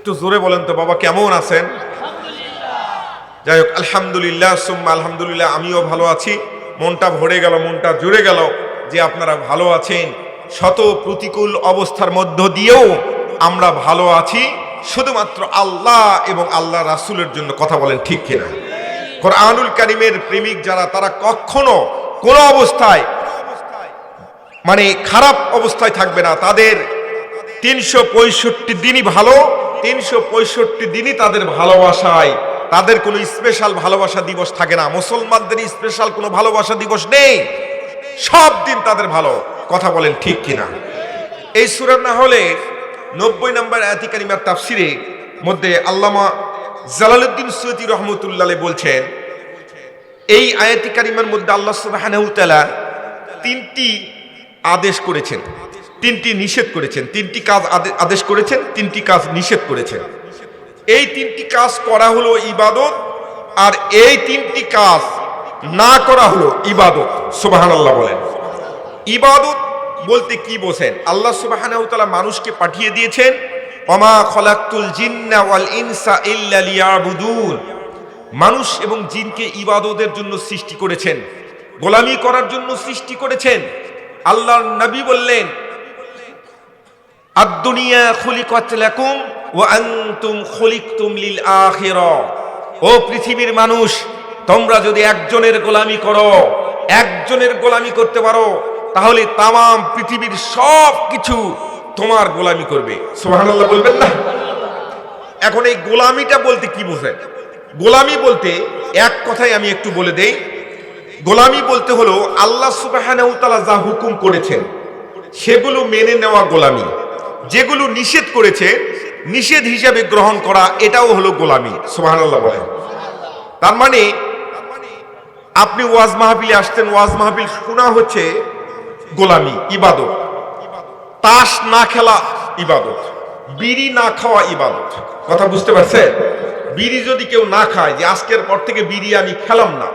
একটু জোরে বলেন তো বাবা, কেমন আছেন? যাই হোক, আলহামদুলিল্লাহ সুম্মা আলহামদুলিল্লাহ, আমিও ভালো আছি। মনটা ভরে গেল, মনটা জুড়ে গেল যে আপনারা ভালো আছেন। শত প্রতিকূল অবস্থার মধ্য দিয়েও আমরা ভালো আছি শুধুমাত্র আল্লাহ এবং আল্লাহ রাসূলের জন্য। কথা বলেন ঠিক কিনা? কোরআনুল কারীমের প্রেমিক যারা, তারা কখনো কোনো অবস্থায় মানে খারাপ অবস্থায় থাকবে না। তাদের 365 দিনই ভালো, 365 দিনই তাদের ভালোবাসায়। তাদের কোনো স্পেশাল ভালোবাসা দিবস থাকে না। মুসলমানদের স্পেশাল কোনো ভালোবাসা দিবস নেই, সব দিন তাদের ভালো। কথা বলেন ঠিক কিনা? এই সূরা নাহলে 90 নম্বর আয়াত কারিমার তাফসিরে মধ্যে আল্লামা জালালউদ্দিন সুয়ুতী রহমতুল্লাহ আলাইহি বলছেন, এই আয়াত কারিমার মধ্যে আল্লাহ সুবহানাহু ওয়া তাআলা 3টি আদেশ করেছেন, 3টি নিষেধ করেছেন। 3টি কাজ আদেশ করেছেন, 3টি কাজ নিষেধ করেছেন। এই 3টি কাজ করা হলো ইবাদত, আর এই 3টি কাজ না করা হলো ইবাদত। সুবহানাল্লাহ বলেন। ইবাদত বলতে কি বোঝেন? আল্লাহ সুবহানাহু ওয়া তাআলা মানুষকে পাঠিয়ে দিয়েছেন, ওমা খলাকতুল জিন্না ওয়াল ইনসা ইল্লা লিয়াবুদুন। মানুষ এবং জিনকে ইবাদতের জন্য সৃষ্টি করেছেন, গোলামি করার জন্য সৃষ্টি করেছেন। আল্লাহর নবী বললেন, আদ-দুনিয়া খুলিকাত লাকুম ওয়া আনতুম খুলিকতুম লিল আখিরা। ও পৃথিবীর মানুষ, তোমরা যদি একজনের গোলামি করো, একজনের গোলামি করতে পারো, তাহলে তামাম পৃথিবীর সব কিছু তোমার গোলামি করবে। সুবহানাল্লাহ বলবেন না? এখন এই গোলামিটা বলতে কি বোঝেন? গোলামি বলতে এক কথায় আমি একটু বলে দেই। গোলামি বলতে হলো আল্লাহ সুবহানাহু ওয়া তাআলা যা হুকুম করেছেন সেগুলো মেনে নেওয়া গোলামি, যেগুলো নিষেধ করেছে নিষেধ হিসাবে গ্রহণ করা, এটাও হলো গোলামি। সুবহানাল্লাহ বলেন। তার মানে আপনি ওয়াজ মাহফিলে আসতেন, ওয়াজ মাহফিল শোনা হচ্ছে গোলামি, ইবাদত। তাস না খেলা ইবাদত, বিড়ি না খাওয়া ইবাদত। কথা বুঝতে পারছেন? বিড়ি যদি কেউ না খায়, যে আজকের পর থেকে বিড়ি আমি খেলাম না,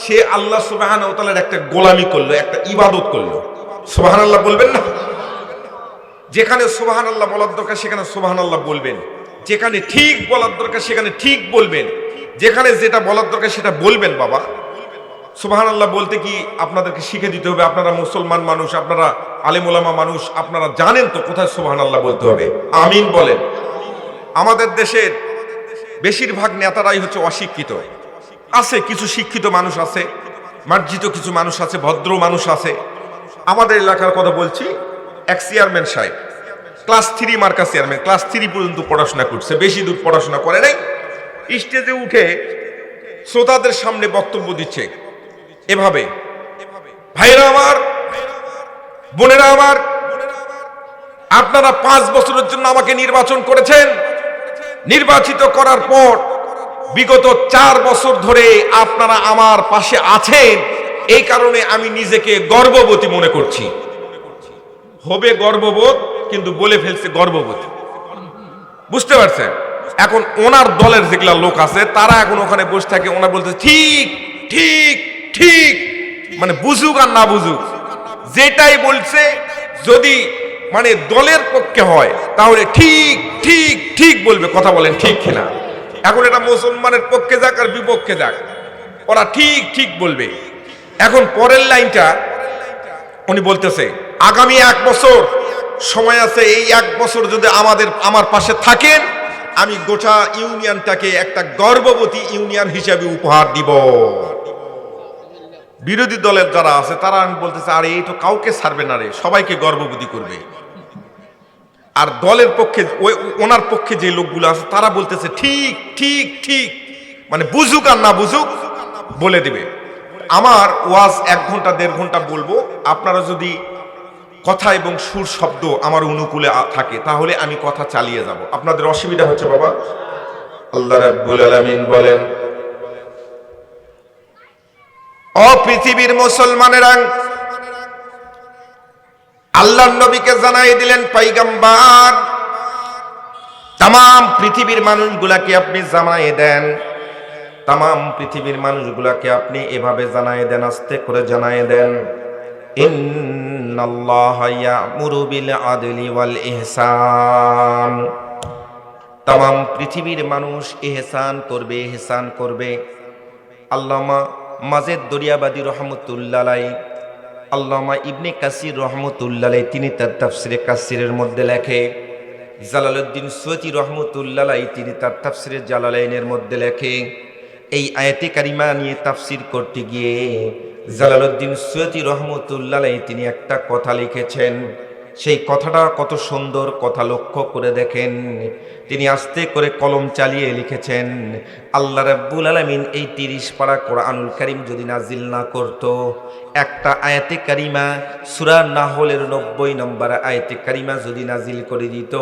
সে আল্লাহ সুবহানাহু ওয়া তাআলার একটা গোলামি করলো, একটা ইবাদত করলো। সুবহানাল্লাহ বলবেন না? যেখানে সুবহানাল্লাহ বলার দরকার সেখানে সুবহানাল্লাহ বলবেন, যেখানে ঠিক বলার দরকার সেখানে ঠিক বলবেন, যেখানে যেটা বলার দরকার সেটা বলবেন। বাবা, সুবহানাল্লাহ বলতে কি আপনাদেরকে শিখে দিতে হবে? আপনারা মুসলমান মানুষ, আপনারা আলেম ওলামা মানুষ, আপনারা জানেন তো কোথায় সুবহানাল্লাহ বলতে হবে। আমিন বলেন। আমাদের দেশের বেশিরভাগ নেতারাই হচ্ছে অশিক্ষিত। আছে কিছু শিক্ষিত মানুষ আছে, মার্জিত কিছু মানুষ আছে, ভদ্র মানুষ আছে। আমাদের এলাকার কথা বলছি, এক চেয়ারম্যান সাহেব, ক্লাস 3 মার্কা চেয়ারম্যান, ক্লাস 3 পর্যন্ত পড়াশোনা করছে, বেশি দূর পড়াশোনা করে নাই। স্টেজে উঠে শ্রোতাদের সামনে বক্তব্য দিচ্ছে এভাবে, ভাইরা আমার, বোনেরা আমার, আপনারা 5 বছরের জন্য আমাকে নির্বাচন করেছেন। নির্বাচিত করার পর বিগত 4 বছর ধরে আপনারা আমার পাশে আছেন, এই কারণে আমি নিজেকে গর্ববতী মনে করছি। হবে গর্ববোধ, কিন্তু বলে ফেলছে গর্ববতী। বুঝতে পারছেন? এখন ওনার দলের যেগুলা লোক আছে তারা এখন ওখানে বসে থাকে, ওনার বলতে ঠিক ঠিক ঠিক, মানে বুঝুক আর না বুঝুক, যেটাই বলছে যদি মানে দলের পক্ষে হয় তাহলে ঠিক ঠিক ঠিক বলবে। কথা বলেন ঠিক কিনা? এখন এটা মুসলমানের পক্ষে যাক আর বিপক্ষে যাক, ওরা ঠিক ঠিক বলবে। এখন পরের লাইনটা উনি বলতেছে, আগামী 1 বছর সময় আছে, এই 1 বছর যদি আমার পাশে থাকেন, আমি গোটা ইউনিয়নটাকে একটা গর্ভবতী ইউনিয়ন হিসাবে উপহার দিব। বিরোধী দলের যারা আছে তারা আমি বলতেছে, আরে এই তো কাউকে ছাড়বে না রে, সবাইকে গর্ভবতী করবে। আর দলের পক্ষে ওনার পক্ষে যে লোকগুলো আছে তারা বলতেছে ঠিক ঠিক ঠিক, মানে বুঝুক আর না বুঝুক বলে দিবে। আমার ওয়াজ 1 ঘন্টা 1.5 ঘন্টা বলবো, আপনারা যদি কথা এবং সুর শব্দ আমার অনুকূলে থাকে তাহলে আমি কথা চালিয়ে যাব। আপনাদের অসুবিধা হচ্ছে বাবা? আল্লাহ রাব্বুল আলামিন বলেন, ও পৃথিবীর মুসলমানেরা, আল্লাহর নবীকে জানাই দিলেন পয়গম্বর, তামাম পৃথিবীর মানুষগুলাকে আপনি জানাই দেন, তামাম পৃথিবীর মানুষগুলাকে আপনি এভাবে জানাই দেন, আস্তে করে জানাই দেন, ইন্নাল্লাহা ইয়া'মুরু বিল আদলি ওয়াল ইহসান। তাম পৃথিবীর মানুষ এহসান করবে, এহসান করবে। আল্লামা মাজেদ দরিয়াবাদী রহমতুল্লাহ আলাইহি, আল্লামা ইবনে কাসির রহমতুল্লাহ আলাইহি তিনি তার তাফসিরে কাসিরের মধ্যে লেখে, জালালউদ্দিন সুয়ুতী রহমতুল্লাহ আলাইহি তিনি তার তাফসিরে জালালাইনের মধ্যে লেখে, এই আয়াতে কারিমা নিয়ে তাফসির করতে গিয়ে জালালউদ্দিন সুয়ুতী রহমতুল্লাহ আলাইহি তিনি একটা কথা লিখেছেন। সেই কথাটা কত সুন্দর কথা, লক্ষ্য করে দেখেন। তিনি আস্তে করে কলম চালিয়ে লিখেছেন, আল্লাহ রাব্বুল আলামিন এই 30 পারা কোরআনুল কারীম যদি নাজিল না করত, একটা আয়াতে কারিমা সূরা নাহলের 90 নম্বর আয়াতে কারিমা যদি নাজিল করে দিত,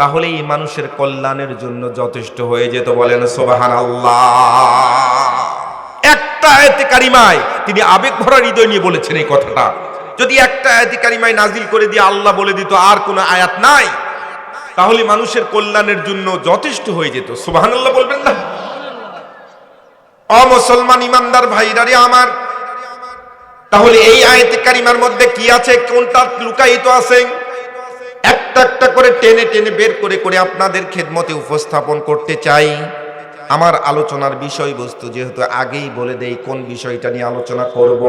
তাহলে এই মানুষের কল্যাণের জন্য যথেষ্ট হয়ে যেত। বলেন সুবহানাল্লাহ। একটা আয়াতে কারিমায় তিনি আবেগ ভরা হৃদয় নিয়ে বলেছেন এই কথাটা। যদি একটা আয়াতে কারিমায় নাজিল করে দিয়ে আল্লাহ বলে দিত আর কোনো আয়াত নাই, তাহলে মানুষের কল্যাণের জন্য যথেষ্ট হয়ে যেত। সুবহানাল্লাহ বলবেন না? মুসলমান ইমানদার ভাইরারে আমার, তাহলে এই আয়াতে কারিমার মধ্যে কি আছে, কোনটা লুকায়িত আছে, একটা একটা করে টেনে টেনে বের করে করে আপনাদের খেদমতে উপস্থাপন করতে চাই। আমার আলোচনার বিষয়বস্তু যেহেতু আগেই বলে দেই কোন বিষয়টা নিয়ে আলোচনা করব,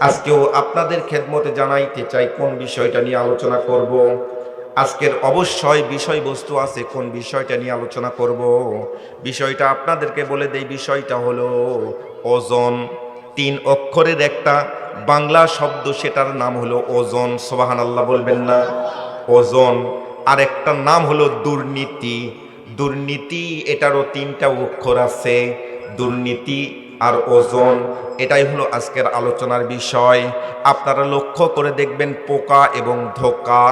আজকেও আপনাদের খেদমতে জানাইতে চাই কোন বিষয়টা নিয়ে আলোচনা করব। আজকের অবশ্যই বিষয়বস্তু আছে কোন বিষয়টা নিয়ে আলোচনা করব। বিষয়টা আপনাদেরকে বলে দেই, বিষয়টা হলো ওজন। 3 অক্ষরের একটা বাংলা শব্দ, সেটার নাম হলো ওজন। সুবহানাল্লাহ বলবেন না? ওজন। আর একটা নাম হলো দুর্নীতি। দুর্নীতি, এটারও 3টা অক্ষর আছে। দুর্নীতি আর ওজন, এটাই হলো আজকের আলোচনার বিষয়। আপনারা লক্ষ্য করে দেখবেন, পোকা এবং ধোঁকা।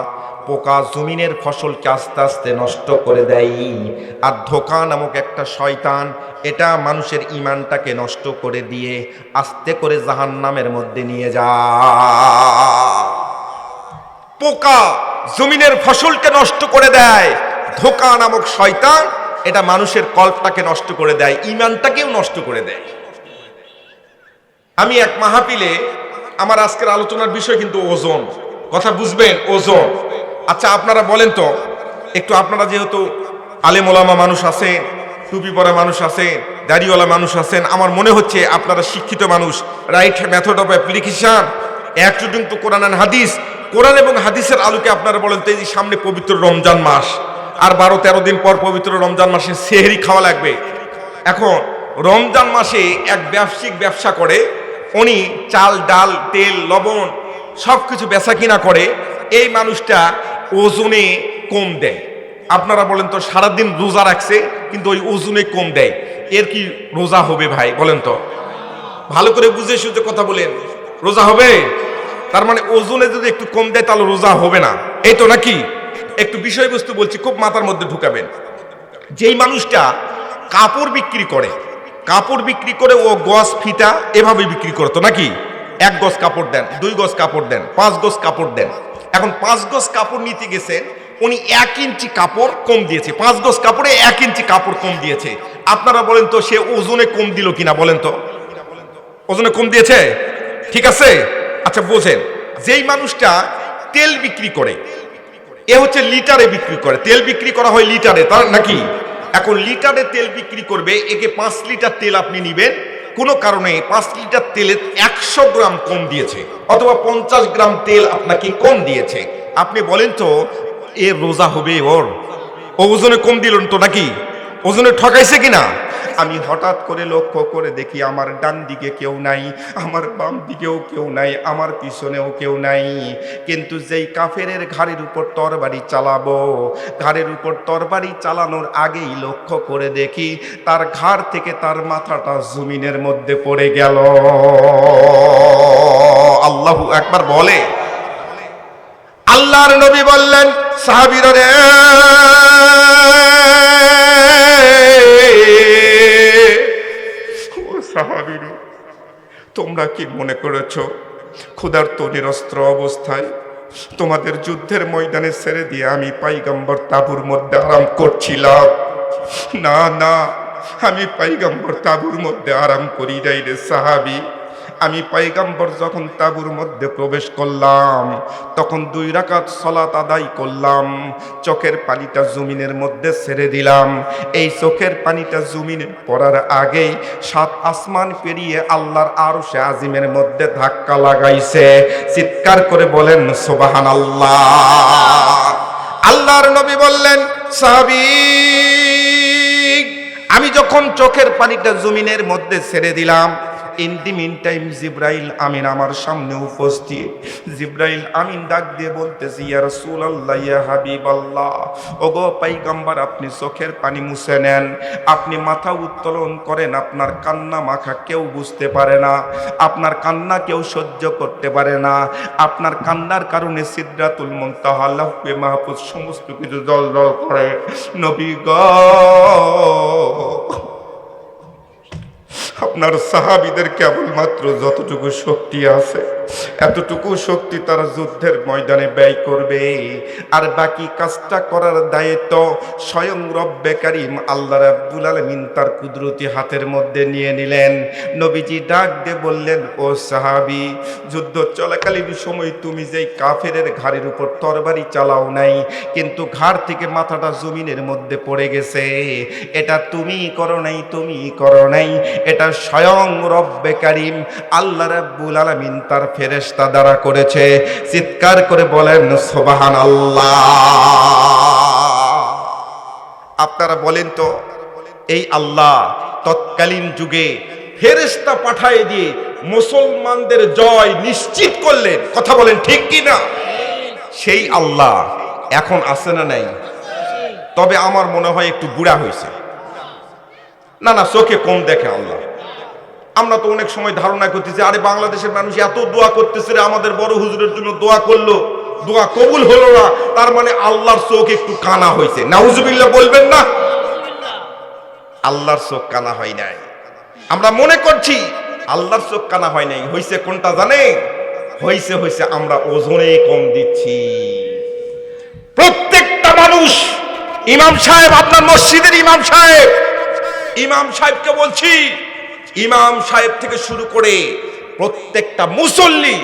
পোকা জমিনের ফসলকে আস্তে আস্তে নষ্ট করে দেয়, আর ধোঁকা নামক একটা শয়তান, এটা মানুষের ঈমানটাকে নষ্ট করে দিয়ে আস্তে করে জাহান্নামের মধ্যে নিয়ে যায়। পোকা জমিনের ফসলকে নষ্ট করে দেয়, ধোঁকা নামক শয়তান এটা মানুষের কল্পটাকে নষ্ট করে দেয়, ঈমানটাকেও নষ্ট করে দেয়। আমি এক মাহফিলে, আমার আজকের আলোচনার বিষয় কিন্তু ওজন, কথা বুঝবেন, ওজন। আচ্ছা আপনারা বলেন তো একটু, আপনারা যেহেতু আলেম ওলামা মানুষ আছেন, টুপি পরা মানুষ আছেন, দাড়িওয়ালা মানুষ আছেন, আমার মনে হচ্ছে আপনারা শিক্ষিত মানুষ, right method of application, according to Quran and Hadith. Quran এবং হাদিসের আলোকে আপনারা বলেন তো, এই যে সামনে পবিত্র রমজান মাস, আর 12-13 দিন পর পবিত্র রমজান মাসে সেহরি খাওয়া লাগবে। এখন রমজান মাসে এক ব্যবসায়িক ব্যবসা করে, উনি চাল ডাল তেল লবণ সব কিছু বেচা কিনা করে, এই মানুষটা ওজনে কম দেয়। আপনারা বলেন তো, সারাদিন রোজা রাখছে কিন্তু ওই ওজনে কম দেয়, এর কি রোজা হবে ভাই? বলেন তো, ভালো করে বুঝে সুঝে কথা বলেন, রোজা হবে? তার মানে ওজনে যদি একটু কম দেয় তাহলে রোজা হবে না, এই তো নাকি? একটু বিষয়বস্তু বলছি, খুব মাথার মধ্যে ঢুকাবেন। যেই মানুষটা কাপড় বিক্রি করে, কাপড় বিক্রি করে ও গজ ফিতা এভাবে বিক্রি করতো নাকি? 1 গজ কাপড় দেন, 2 গজ কাপড় দেন, 5 গজ কাপড় দেন। এখন 5 গজ কাপড় নিতে গেছেন, উনি 1 ইঞ্চি কাপড় কম দিয়েছে, 5 গজ কাপড়ে 1 ইঞ্চি কাপড় কম দিয়েছে। আপনারা বলেন তো, সে ওজনে কম দিল কিনা? বলেন তো, ওজনে কম দিয়েছে? ঠিক আছে। আচ্ছা বোঝেন, যেই মানুষটা তেল বিক্রি করে, এ হচ্ছে লিটারে বিক্রি করে, তেল বিক্রি করা হয় লিটারে, তার নাকি? এখন লিটারে তেল বিক্রি করবে, একে 5 লিটার তেল আপনি নিবেন, কোনো কারণে 5 লিটার তেলে 100 গ্রাম কম দিয়েছে, অথবা 50 গ্রাম তেল আপনাকে কম দিয়েছে। আপনি বলেন তো, এ রোজা হবে ওর? ওজনে কম দিল তো নাকি? ওজনে ঠকাইছে কিনা? আমি হঠাৎ করে লক্ষ্য করে দেখি, আমার ডান দিকে কেউ নাই, আমার বাম দিকেও কেউ নাই, আমার পিছনেও কেউ নাই। কিন্তু যেই কাফেরের ঘাড়ের উপর তরবারি চালাবো, ঘাড়ের উপর তরবারি চালানোর আগেই লক্ষ্য করে দেখি তার ঘাড় থেকে তার মাথাটা জমিনের মধ্যে পড়ে গেল। আল্লাহু আকবার বলে। আল্লাহর নবী বললেন, সাহাবীরা রে, সাহাবীরা, তোমরা কি মনে করেছ ক্ষুধার্ত নিরস্ত্র অবস্থায় তোমাদের যুদ্ধের ময়দানে ছেড়ে দিয়ে আমি পয়গম্বর তাঁবুর মধ্যে আরাম করছিলাম? না না, আমি পয়গম্বর তাঁবুর মধ্যে আরাম করি নাই রে সাহাবী। আমি পয়গম্বর যখন তাঁবুর মধ্যে প্রবেশ করলাম তখন 2 রাকাত সালাত আদায় করলাম, চোখের পানিটা জমিনের মধ্যে ছেড়ে দিলাম। এই চোখের পানিটা জমিনে পড়ার আগেই 7 আসমান পেরিয়ে আল্লাহর আরশে আজিমের মধ্যে ধাক্কা লাগাইছে। চিৎকার করে বলেন সুবহানাল্লাহ। আল্লাহর নবী বললেন, সাহাবী, আমি যখন চোখের পানিটা জমিনের মধ্যে ছেড়ে দিলাম, ইন দি মিন টাইম জিব্রাইল আমিন আমার সামনে উপস্থিত। জিব্রাইল আমিন ডাক দিয়ে বলতেছি, ইয়া রাসূলুল্লাহ, ইয়া হাবিবাল্লাহ, ওগো পয়গম্বর, আপনি চোখের পানি মুছে নেন, আপনি মাথা উত্তোলন করেন। আপনার কান্না মাখা কেউ বুঝতে পারে না, আপনার কান্না কেউ সহ্য করতে পারে না। আপনার কান্নার কারণে সিদরাতুল মুনতাহা, লাউহে মাহফুজ সমস্ত কিছু জ্বলজ্বল করে। নবী গো, আপনার সাহাবীদের কেবলমাত্র যতটুকু শক্তি আছে এতটুকু শক্তি তারা যুদ্ধের ময়দানে ব্যয় করবে, আর বাকি কাজটা করার দায়িত্ব স্বয়ং রব্বে কারীম আল্লাহ রাব্বুল আলামিন তার কুদরতি হাতের মধ্যে নিয়ে নিলেন। নবীজি ডাক দিয়ে বললেন, ও সাহাবী, যুদ্ধ চলাকালীন সময় তুমি যেই কাফেরের ঘাড়ের উপর তরবারি চালাও নাই, কিন্তু ঘাড় থেকে মাথাটা জমিনের মধ্যে পড়ে গেছে, এটা তুমি করো নাই, তুমি করো নাই, এটা স্বয়ং রব্বে কারীম আল্লাহ রাব্বুল আলামিন তার ফেরেশতা দ্বারা করেছে। চিৎকার করে বলেন সুবহানাল্লাহ। আপনারা বলেন তো, এই আল্লাহ তৎকালীন যুগে ফেরেশতা পাঠিয়ে দিয়ে মুসলমানদের জয় নিশ্চিত করলেন, কথা বলেন ঠিক কি না? সেই আল্লাহ এখন আছে না নাই? তবে আমার মনে হয় একটু বুড়া হয়েছে। না না, চোখে কম দেখে আল্লাহ। আমরা তো অনেক সময় ধারণা করতেছি, আরে বাংলাদেশের মানুষ এত দোয়া করতেছে রে, আমাদের বড় হুজুরের জন্য দোয়া করলো, দোয়া কবুল হলো না, তার মানে আল্লাহর চোখ একটু কানা হয়েছে। নাউজুবিল্লাহ বলবেন না? আল্লাহর চোখ কানা হয় নাই। আমরা মনে করছি আল্লাহর চোখ কানা হয় নাই। হয়েছে কোনটা জানে? হয়েছে আমরা ওজনে কম দিচ্ছি। প্রত্যেকটা মানুষ, ইমাম সাহেব, আপনার মসজিদের ইমাম সাহেবকে বলছি, ইমাম সাহেব থেকে শুরু করে প্রত্যেকটা মুসল্লি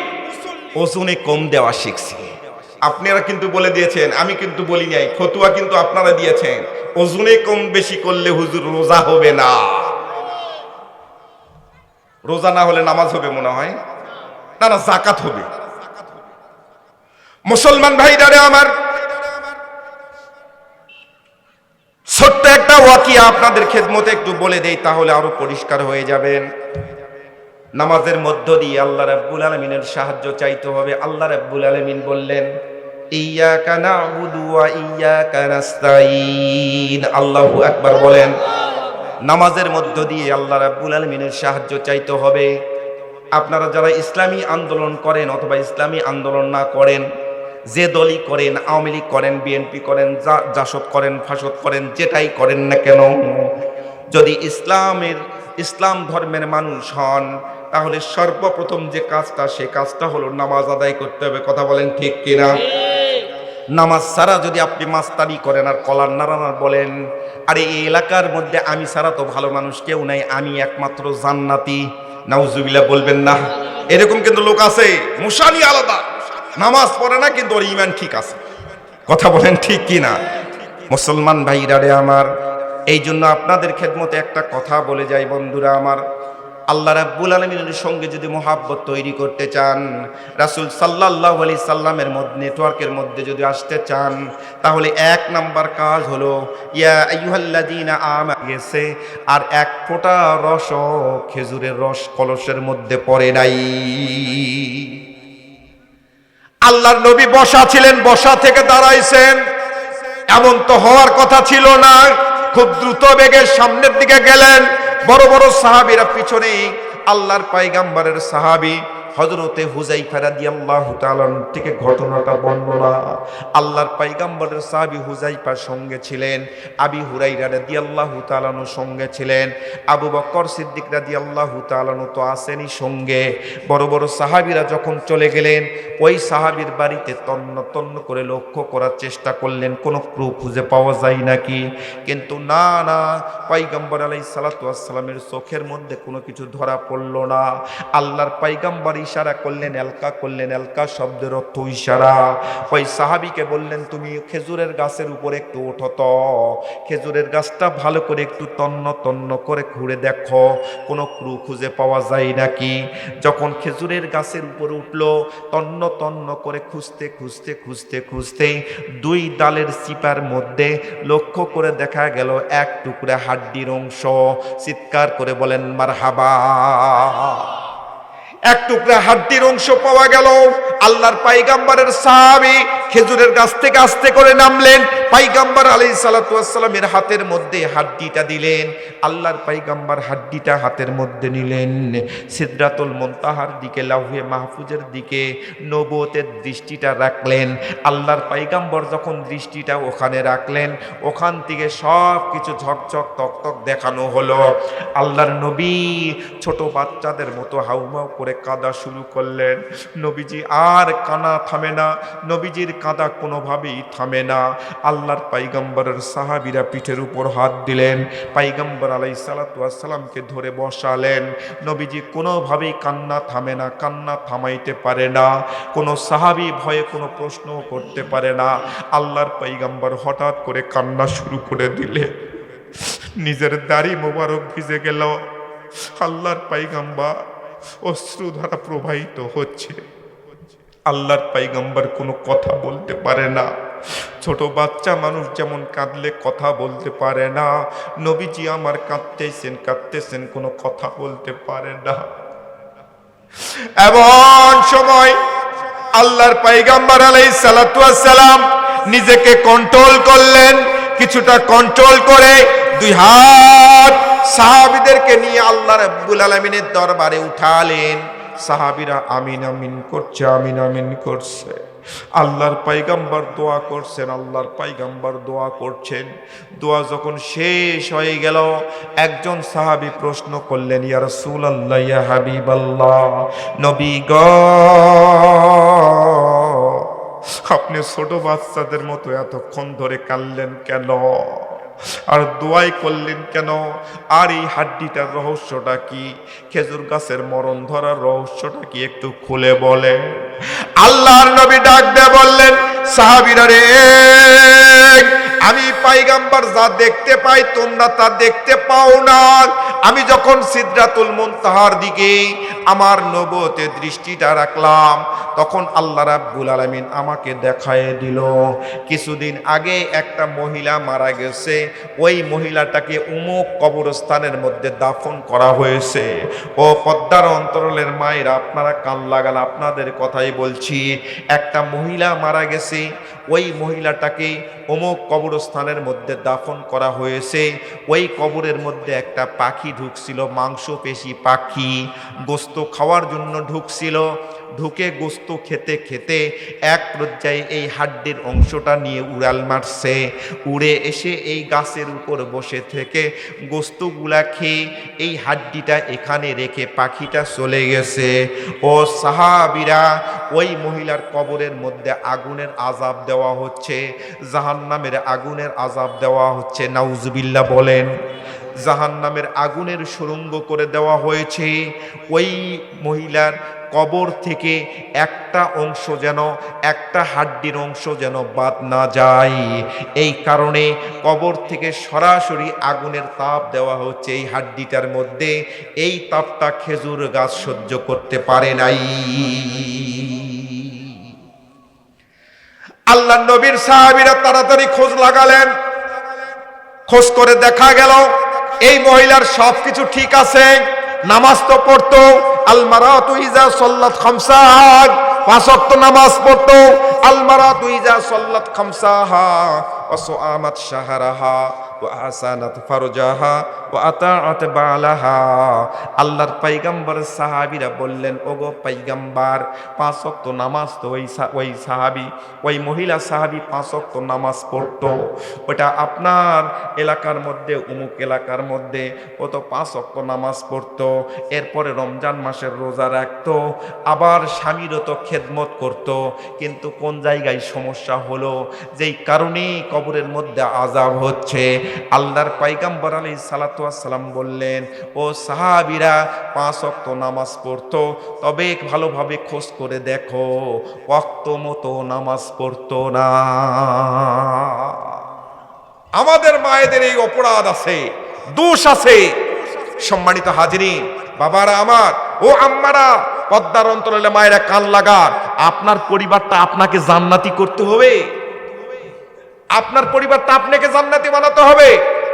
ওজনে কম দেওয়া শিখছে। আপনারা কিন্তু বলে দিয়েছেন, আমি কিন্তু বলি নাই, ফতুয়া কিন্তু আপনারা দিয়েছেন, ওজনে কম বেশি করলে হুজুর রোজা হবে না। রোজা না হলে নামাজ হবে মনে হয় না, না যাকাত হবে। মুসলমান ভাইরা আমার, ছোট্ট একটা ওয়াকিয়া আপনাদের খেদমতে একটু বলে দেই, তাহলে আরো পরিষ্কার হয়ে যাবেন। নামাজের মধ্য দিয়ে আল্লাহ রাব্বুল আলামিনের সাহায্য চাইতে হবে। আল্লাহ রাব্বুল আলামিন বললেন, ইয়্যাকা না'বুদু ওয়া ইয়্যাকা নাস্তাঈন। আল্লাহু আকবার বলেন। নামাজের মধ্য দিয়ে আল্লাহ রাব্বুল আলামিনের সাহায্য চাইতে হবে। আপনারা যারা ইসলামী আন্দোলন করেন অথবা ইসলামী আন্দোলন না করেন, যে দলই করেন, আওয়ামী লীগ করেন, বিএনপি করেন, জাসদ করেন, ফাসদ করেন, যেটাই করেন না কেন, যদি ইসলাম ধর্মের মানুষ হন, তাহলে সর্বপ্রথম যে কাজটা, সে কাজটা হলো নামাজ আদায় করতে হবে। কথা বলেন ঠিক কিনা? নামাজ ছাড়া যদি আপনি মাস্তানি করেন আর কলার নাড়ানার বলেন, আরে এই এলাকার মধ্যে আমি ছাড়া তো ভালো মানুষ কেউ নাই, আমি একমাত্র জান্নাতি, নাউজুবিল্লাহ বলবেন না? এরকম কিন্তু লোক আছে, মুশানি আলাদা, নামাজ পড়ে না কিন্তু ওর ঈমান ঠিক আছে। কথা বলেন ঠিক কি না? মুসলমান ভাইরা রে আমার, এই জন্য আপনাদের খেদমতে একটা কথা বলে যাই বন্ধুরা আমার, আল্লাহ রাব্বুল আলামিনের সঙ্গে যদি মুহাব্বত তৈরি করতে চান, রাসূল সাল্লাল্লাহু আলাইহি সাল্লামের নেটওয়ার্কের মধ্যে যদি আসতে চান, তাহলে 1 নাম্বার কাজ হলো ইয়া আইয়ুহাল্লাযীনা আমানু গেছে, আর 1 ফোঁটা রসও খেজুরের রস কলসের মধ্যে পড়ে নাই। আল্লাহর নবী বসা ছিলেন, বসা থেকে দাঁড়াইছেন, এমন তো হওয়ার কথা ছিল না। খুব দ্রুত বেগে সামনের দিকে গেলেন, বড় বড় সাহাবীরা পিছনে, আল্লাহর পয়গম্বরের সাহাবী হযরতে হুযায়ফা রাদিয়াল্লাহু তাআলা থেকে ঘটনাটা বর্ণনা। আল্লাহর পয়গম্বরের সাহাবী হুযায়ফার সঙ্গে ছিলেন, আবি হুরায়রা রাদিয়াল্লাহু তাআলা সঙ্গে ছিলেন, আবু বকর সিদ্দিক রাদিয়াল্লাহু তাআলা তো আসেনই সঙ্গে। বড় বড় সাহাবীরা যখন চলে গেলেন, ওই সাহাবীর বাড়িতে তন্ন তন্ন করে লক্ষ্য করার চেষ্টা করলেন কোনো ক্লু খুঁজে পাওয়া যায় নাকি, কিন্তু না না, পয়গম্বর আলাইহিস সালাতু ওয়াস সালামের চোখের মধ্যে কোনো কিছু ধরা পড়ল না। আল্লাহর পয়গম্বর ইশারা করলেন, এলকা করলেন, এলকা শব্দের অর্থ ইশারা। ওই সাহাবীকে বললেন, তুমি খেজুরের গাছের উপরে একটু ওঠো তো, খেজুরের গাছটা ভালো করে একটু তন্ন তন্ন করে ঘুরে দেখো কোনো ক্লু খুঁজে পাওয়া যায় নাকি। যখন খেজুরের গাছের উপরে উঠলো, তন্ন তন্ন করে খুঁজতে খুঁজতে খুঁজতে খুঁজতে দুই ডালের চিপার মধ্যে লক্ষ্য করে দেখা গেল এক টুকরা হাড্ডির অংশ। চিৎকার করে বলেন মারহাবা। এক টুকরা হাড্ডির অংশ পাওয়া গেল। আল্লাহর পয়গম্বরের সাহাবী খেজুরের গাছ থেকে আস্তে করে নামলেন, পয়গম্বর আলাইহিস সালাতু ওয়াস সালামের হাতের মধ্যে হাড্ডিটা দিলেন। আল্লাহর পয়গম্বর হাড্ডিটা হাতের মধ্যে নিলেন, সিদরাতুল মুনতাহার দিকে, লাউহে মাহফুজের দিকে নবুয়তের দৃষ্টিটা রাখলেন। আল্লাহর পয়গম্বর যখন দৃষ্টিটা ওখানে রাখলেন, ওখান থেকে সব কিছু ঝকঝক তকতক দেখানো হলো। আল্লাহর নবী ছোট বাচ্চাদের মতো হাউমাউ করে কাঁদা শুরু করলেন। নবীজি আর কান্না থামে না, নবীজির কাঁদা কোনোভাবেই থামে না। আল্লাহর পয়গম্বরের সাহাবীরা পিঠের উপর হাত দিলেন, পয়গম্বর আলাইহিস সালাতু ওয়াস সালামকে ধরে বসালেন। নবীজি কোনোভাবেই কান্না থামে না, কান্না থামাইতে পারে না। কোনো সাহাবী ভয়ে কোনো প্রশ্ন করতে পারে না। আল্লাহর পয়গম্বর হঠাৎ করে কান্না শুরু করে দিলে, নিজের দাড়ি মোবারক ভিজে গেল। আল্লাহর পয়গম্বর অশ্রু ধারা প্রবাহিত হচ্ছে। আল্লাহর পয়গম্বর কোনো কথা বলতে পারে না। ছোট বাচ্চা মানুষ যেমন কাঁদলে কথা বলতে পারে না, নবীজি আমার কাঁদতেছেন কাঁদতেছেন, কোনো কথা বলতে পারে না। এমন সময় আল্লাহর পয়গম্বর আলাইহিস সালাতু ওয়াস সালাম নিজেকে কন্ট্রোল করলেন। কিছুটা কন্ট্রোল করে দুই হাত সাহাবীদেরকে নিয়ে আল্লাহ রাব্বুল আলামিনের দরবারে উঠালেন। সাহাবীরা আমিন আমিন করছে, আমিন আমিন করছে। আল্লাহর পয়গম্বর দোয়া করছেন, আল্লাহর পয়গম্বর দোয়া করছেন। দোয়া যখন শেষ হয়ে গেল, একজন সাহাবী প্রশ্ন করলেন, ইয়া রাসূলুল্লাহ, ইয়া হাবিবাল্লাহ, নবী গো, আপনি ছোট বাচ্চাদের মতো এতক্ষণ ধরে কাঁদলেন কেন, আর দোয়াই করলেন কেন? আর এই হাড্ডিটার রহস্যটা কি? খেজুর গাছের মরণ ধরার রহস্যটা কি একটু খুলে বলে। আল্লাহর নবী ডাক দিয়ে বললেন, সাহাবীরা রে, আমি পয়গম্বর যা দেখতে পাই তোমরা তা দেখতে পাও না। আমি যখন সিদরাতুল মুনতাহার দিকে আমার নবুয়তে দৃষ্টিটা রাখলাম, তখন আল্লাহ রাব্বুল আলামিন আমাকে দেখায় দিল কিছুদিন আগে একটা মহিলা মারা গেছে, ওই মহিলাটাকে অমুক কবরস্থানের মধ্যে দাফন করা হয়েছে। ও পদ্মার অন্তরালের মায়েরা, আপনারা কান লাগান, আপনাদের কথাই বলছি। একটা মহিলা মারা গেছে, ওই মহিলাটাকে অমুক কবরস্থানের মধ্যে দাফন করা হয়েছে। ওই কবরের মধ্যে একটা পাখি ঢুকছিল, মাংসপেশী পাখি, গোস্ত খাওয়ার জন্য ঢুকছিল। ঢুকে গোস্ত খেতে খেতে এক পর্যায়ে এই হাড্ডির অংশটা নিয়ে উড়াল মারছে। উড়ে এসে এই গাছের উপর বসে থেকে গোস্তগুলা খেয়ে এই হাড্ডিটা এখানে রেখে পাখিটা চলে গেছে। ও সাহাবীরা, ওই মহিলার কবরের মধ্যে আগুনের আযাব দেওয়া হচ্ছে, জাহান্নামের আগুনের আযাব দেওয়া হচ্ছে। নাউজুবিল্লাহ বলেন। জাহান্নামের আগুনের সুড়ঙ্গ করে দেওয়া হয়েছে। ওই মহিলার কবর থেকে একটা অংশ যেন, একটা হাড্ডির অংশ যেন বাদ না যায়, এই কারণে কবর থেকে সরাসরি আগুনের তাপ দেওয়া হচ্ছে এই হাড্ডিটার মধ্যে। এই তাপটা খেজুর গাছ সহ্য করতে পারে নাই। আল্লাহ নবীর সাহাবীরা তাড়াতাড়ি খোঁজ লাগালেন। খোঁজ করে দেখা গেল এই মহিলার সবকিছু ঠিক আছে। নামাজ তো পড়তো, আল মারাতু ইজা সাল্লাত খামসাহা, 5 ওয়াক্ত নামাজ পড়তো। আল মারাতু ইজা সাল্লাত খামসাহা ওয়া সুআমাত শাহরাহা ওয়া আহসানাত ফারজাহা ওয়া আতাআত বালাহা। আল্লাহর পয়গম্বর সাহাবীরা বললেন, ওগো পয়গম্বর, 5 ওয়াক্ত নামাজ তো ওই সাহাবী, ওই মহিলা সাহাবী 5 ওয়াক্ত নামাজ পড়তো। ওটা আপনার এলাকার মধ্যে, অমুক এলাকার মধ্যে ও তো 5 ওয়াক্ত নামাজ পড়তো, এরপরে রমজান মাসের রোজা রাখতো, আবার স্বামীরও তো খেদমত করতো। কিন্তু কোন জায়গায় সমস্যা হলো, যেই কারণে কবরের মধ্যে আযাব হচ্ছে। আল্লাহর পয়গম্বর আলাইহিস সালাতু ওয়াস সালাম বললেন, ও সাহাবীরা 5 ওয়াক্ত নামাজ পড়তো, তবে ভালোভাবে খোঁজ করে দেখো ওয়াক্ত মতো নামাজ পড়তো না। আমাদের মায়েদের এই অপরাধ আছে, দোষ আছে। সম্মানিত হাজিরিন, বাবারা আমার, ও আম্মারা, পর্দার অন্তরালে মায়েরা কান লাগান। আপনার পরিবারটা আপনাকে জান্নাতি করতে হবে। আপনার পরিবারটা আপনাকে জান্নাতি বানাতে হবে।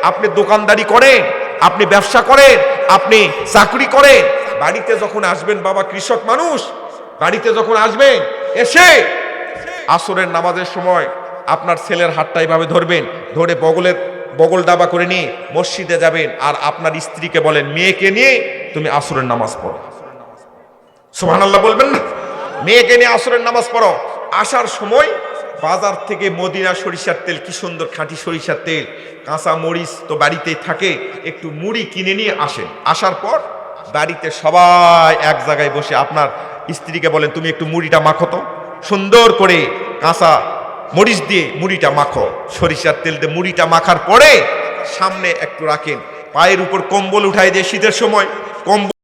আপনি দোকানদারি করেন, আপনি ব্যবসা করেন, আপনি চাকরি করেন, বাড়িতে যখন আসবেন, বাবা কৃষক মানুষ, বাড়িতে যখন আসবেন, এসে আসরের নামাজের সময় আপনার ছেলের হাতটা এইভাবে ধরবেন, ধরে বগল ডাবা করে নিয়ে মসজিদে যাবেন, আর আপনার স্ত্রীকে বলেন, মেয়েকে নিয়ে তুমি আসরের নামাজ পড়ো। সুবহানাল্লাহ বলবেন না? মেয়েকে নিয়ে আসরের নামাজ পড়ো। আসার সময় বাজার থেকে মদিনা সরিষার তেল, কি সুন্দর খাঁটি সরিষার তেল, কাঁচা মরিচ তো বাড়িতেই থাকে, একটু মুড়ি কিনে নিয়ে আসেন। আসার পর বাড়িতে সবাই এক জায়গায় বসে আপনার স্ত্রীকে বলেন, তুমি একটু মুড়িটা মাখো তো, সুন্দর করে কাঁচা মরিচ দিয়ে মুড়িটা মাখো। সরিষার তেল দিয়ে মুড়িটা মাখার পরে সামনে একটু রাখেন, পায়ের উপর কম্বল উঠাই দিয়ে, শীতের সময় কম্বল